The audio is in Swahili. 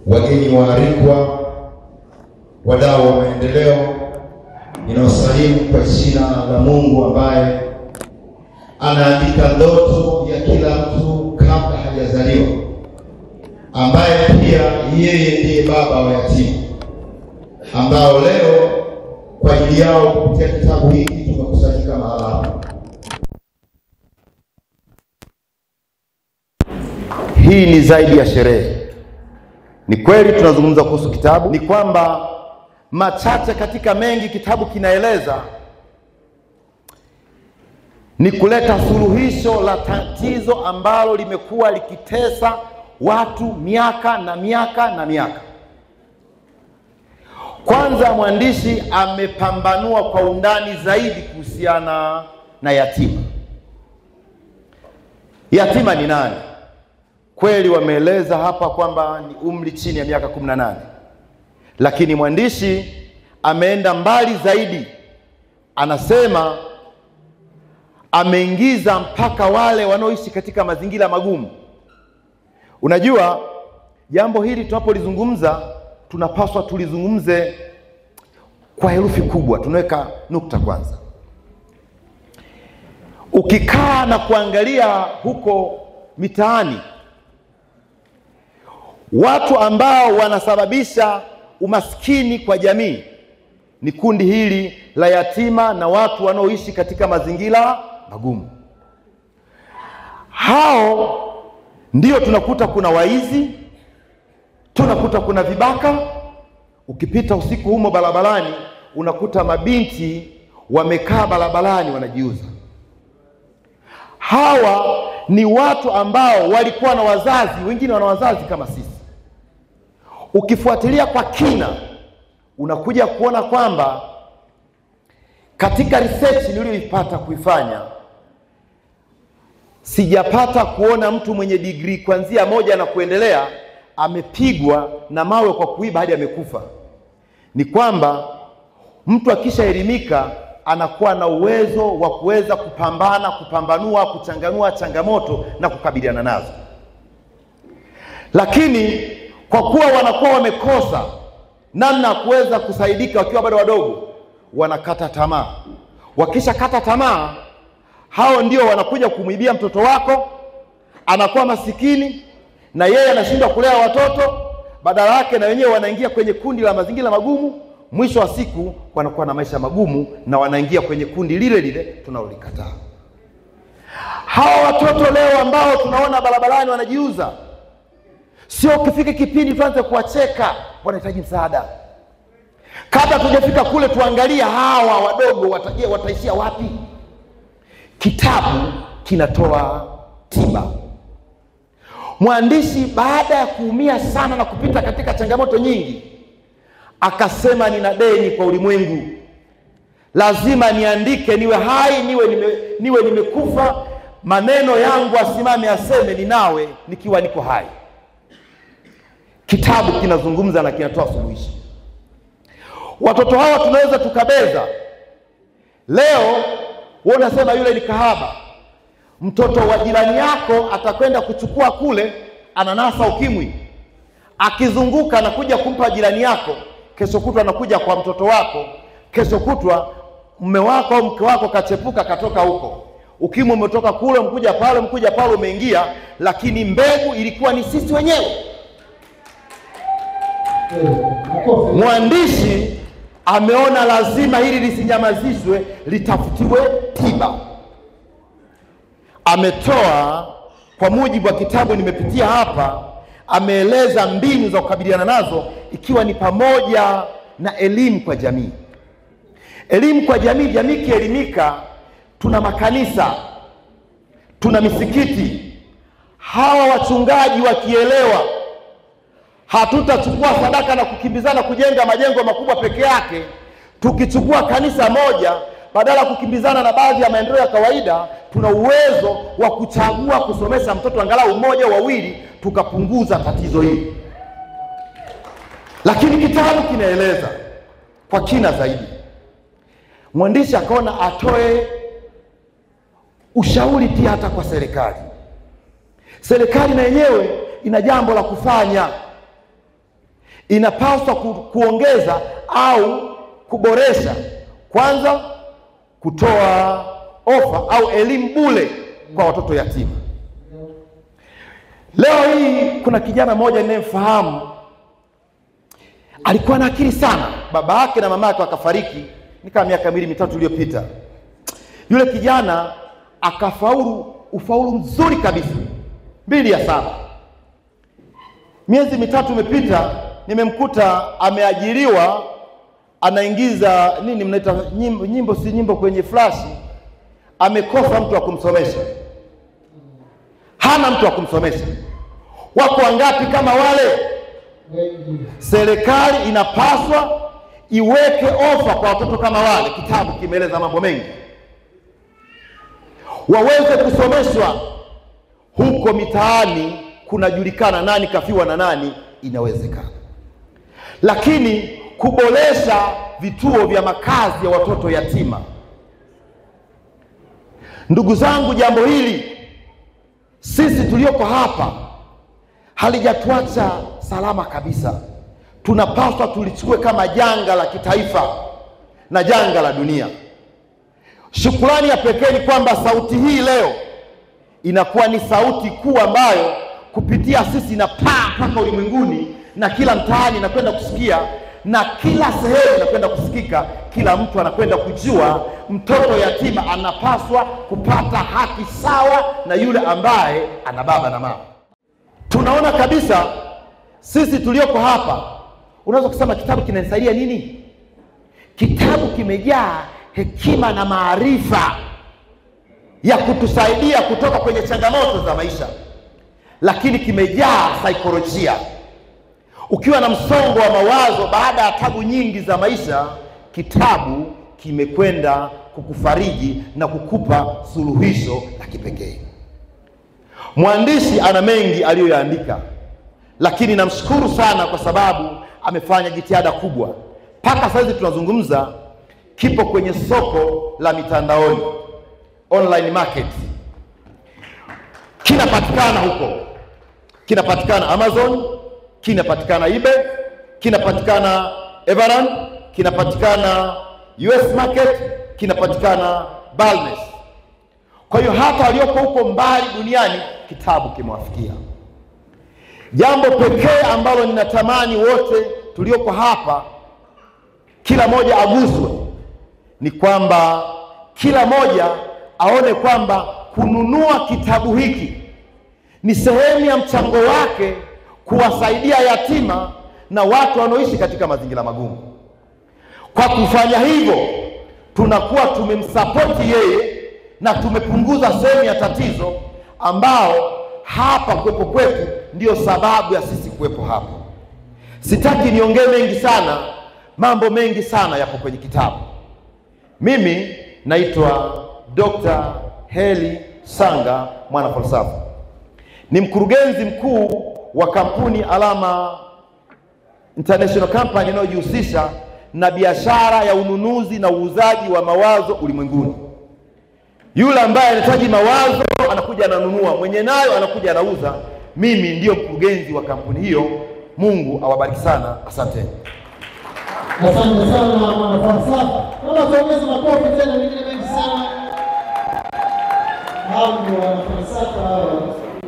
wageni waalikwa, wadau wa maendeleo, ninawasalimu kwa jina la Mungu ambaye anaandika ndoto ya kila mtu kabla hajazaliwa, ambaye pia yeye ndiye baba wa yatima, ambao leo kwa ajili yao kupitia kitabu hiki tumekusanyika mahali hapa. Hii ni zaidi ya sherehe. Ni kweli tunazungumza kuhusu kitabu, ni kwamba machache katika mengi kitabu kinaeleza ni kuleta suluhisho la tatizo ambalo limekuwa likitesa watu miaka na miaka na miaka. Kwanza, mwandishi amepambanua kwa undani zaidi kuhusiana na yatima. Yatima ni nani? Kweli wameeleza hapa kwamba ni umri chini ya miaka 18. Lakini mwandishi ameenda mbali zaidi. Anasema ameingiza mpaka wale wanaoishi katika mazingira magumu. Unajua, jambo hili tunapolizungumza tunapaswa tulizungumze kwa herufi kubwa. Tunaweka nukta kwanza. Ukikaa na kuangalia huko mitaani, watu ambao wanasababisha umaskini kwa jamii ni kundi hili la yatima na watu wanaoishi katika mazingira magumu. Hao ndio tunakuta kuna waizi, tunakuta kuna vibaka. Ukipita usiku humo barabarani unakuta mabinti wamekaa barabarani wanajiuza. Hawa ni watu ambao walikuwa na wazazi, wengine wana wazazi kama sisi. Ukifuatilia kwa kina unakuja kuona kwamba katika research niliyoipata kuifanya, sijapata kuona mtu mwenye degree kuanzia 1 na kuendelea amepigwa na mawe kwa kuiba hadi amekufa. Ni kwamba mtu akishaelimika anakuwa na uwezo wa kuweza kupambanua, kuchanganua changamoto na kukabiliana nazo. Lakini kwa kuwa wanakuwa wamekosa namna ya kuweza kusaidika wakiwa bado wadogo, wanakata tamaa. Wakisha kata tamaa, hao ndio wanakuja kumwibia mtoto wako, anakuwa masikini na yeye anashindwa kulea watoto, badala yake na wenyewe wanaingia kwenye kundi la mazingira magumu. Mwisho wa siku wanakuwa na maisha magumu na wanaingia kwenye kundi lile lile tunalolikataa. Hawa watoto leo ambao tunaona barabarani wanajiuza, sio ukifika kipindi tuanze kuwacheka, wanahitaji msaada. Kabla tujafika kule tuangalia hawa wadogo wataishia wapi. Kitabu kinatoa tiba. Mwandishi baada ya kuumia sana na kupita katika changamoto nyingi, akasema nina deni kwa ulimwengu. Lazima niandike, niwe hai, niwe nimekufa, maneno yangu asimame aseme ninawe nikiwa niko hai. Kitabu kinazungumza na kinatoa suluhisho. Watoto hawa tunaweza tukabeza. Leo wewe unasema yule ni kahaba. Mtoto wa jirani yako atakwenda kuchukua kule, ananasa ukimwi. Akizunguka na kuja kumpa jirani yako, kesho kutwa anakuja kwa mtoto wako, kesho kutwa mume wako au mke wako kachepuka katoka huko. Ukimwi umetoka kule, mkuja pale umeingia, lakini mbegu ilikuwa ni sisi wenyewe. Mwandishi ameona lazima hili lisinyamazishwe, litafutiwe tiba. Ametoa, kwa mujibu wa kitabu nimepitia hapa, ameeleza mbinu za kukabiliana nazo, ikiwa ni pamoja na elimu kwa jamii. Elimu kwa jamii, jamii kielimika, tuna makanisa, tuna misikiti. Hawa wachungaji wakielewa, hatutachukua sadaka na kukimbizana kujenga majengo makubwa peke yake. Tukichukua kanisa moja, badala kukimbizana na baadhi ya maendeleo ya kawaida, tuna uwezo wa kuchagua kusomesha mtoto angalau 1 au 2, tukapunguza tatizo hili. Lakini kitabu kinaeleza kwa kina zaidi. Mwandishi akaona atoe ushauri pia hata kwa serikali. Serikali na yenyewe ina jambo la kufanya. inapaswa kuongeza au kuboresha. Kwanza, kutoa ofa au elimu bure kwa watoto yatima. Leo hii kuna kijana mmoja ninayemfahamu, alikuwa na akili sana. Baba yake na mama yake wakafariki kama miaka 2-3 iliyopita. Yule kijana akafaulu ufaulu mzuri kabisa, 2/7. Miezi 3 imepita, nimemkuta ameajiriwa, anaingiza nini mnaita nyimbo kwenye flash. Amekosa mtu wa kumsomesha, hana mtu wa kumsomesha. Wako wangapi kama wale? Serikali inapaswa iweke ofa kwa watoto kama wale. Kitabu kimeeleza mambo mengi, waweze kusomeshwa huko mitaani, kunajulikana nani kafiwa na nani, inawezekana. Lakini kuboresha vituo vya makazi ya watoto yatima, ndugu zangu, jambo hili sisi tulioko hapa halijatuacha salama kabisa. Tunapaswa tulichukue kama janga la kitaifa na janga la dunia. Shukrani ya pekee ni kwamba sauti hii leo inakuwa ni sauti kuu ambayo kupitia sisi inapaa mpaka ulimwenguni, na kila mtaani inakwenda kusikia, na kila sehemu inakwenda kusikika. Kila mtu anakwenda kujua mtoto yatima anapaswa kupata haki sawa na yule ambaye ana baba na mama. Tunaona kabisa sisi tulioko hapa, unaweza kusema kitabu kinanisaidia nini? Kitabu kimejaa hekima na maarifa ya kutusaidia kutoka kwenye changamoto za maisha, lakini kimejaa saikolojia. Ukiwa na msongo wa mawazo baada ya tabu nyingi za maisha, kitabu kimekwenda kukufariji na kukupa suluhisho la kipekee. Mwandishi ana mengi aliyoyaandika, lakini namshukuru sana kwa sababu amefanya jitihada kubwa. Mpaka sasa tunazungumza, kipo kwenye soko la mitandaoni, online market. Kinapatikana huko, kinapatikana Amazon, kinapatikana eBay, kinapatikana Everland, kinapatikana US market, kinapatikana Balmes. Kwa hiyo hata walioko huko mbali duniani kitabu kimewafikia. Jambo pekee ambalo ninatamani wote tulioko hapa kila moja aguswe ni kwamba kila moja aone kwamba kununua kitabu hiki ni sehemu ya mchango wake kuwasaidia yatima na watu wanaoishi katika mazingira magumu. Kwa kufanya hivyo, tunakuwa tumemsapoti yeye na tumepunguza sehemu ya tatizo ambao hapa kuwepo kwetu ndio sababu ya sisi kuwepo hapa. Sitaki niongee mengi sana, mambo mengi sana yapo kwenye kitabu. Mimi naitwa Dr. Heli Sanga, mwana falsafa. Ni mkurugenzi mkuu wa kampuni Alama International Company inayojihusisha na biashara ya ununuzi na uuzaji wa mawazo ulimwenguni. Yule ambaye anahitaji mawazo anakuja ananunua, mwenye nayo anakuja anauza. Mimi ndio mkurugenzi wa kampuni hiyo. Mungu awabariki sana. Asante. Asante sana mwana falsafa. Naomba tuongeze makofi tena mengine mengi sana. Hao ndio wana falsafa.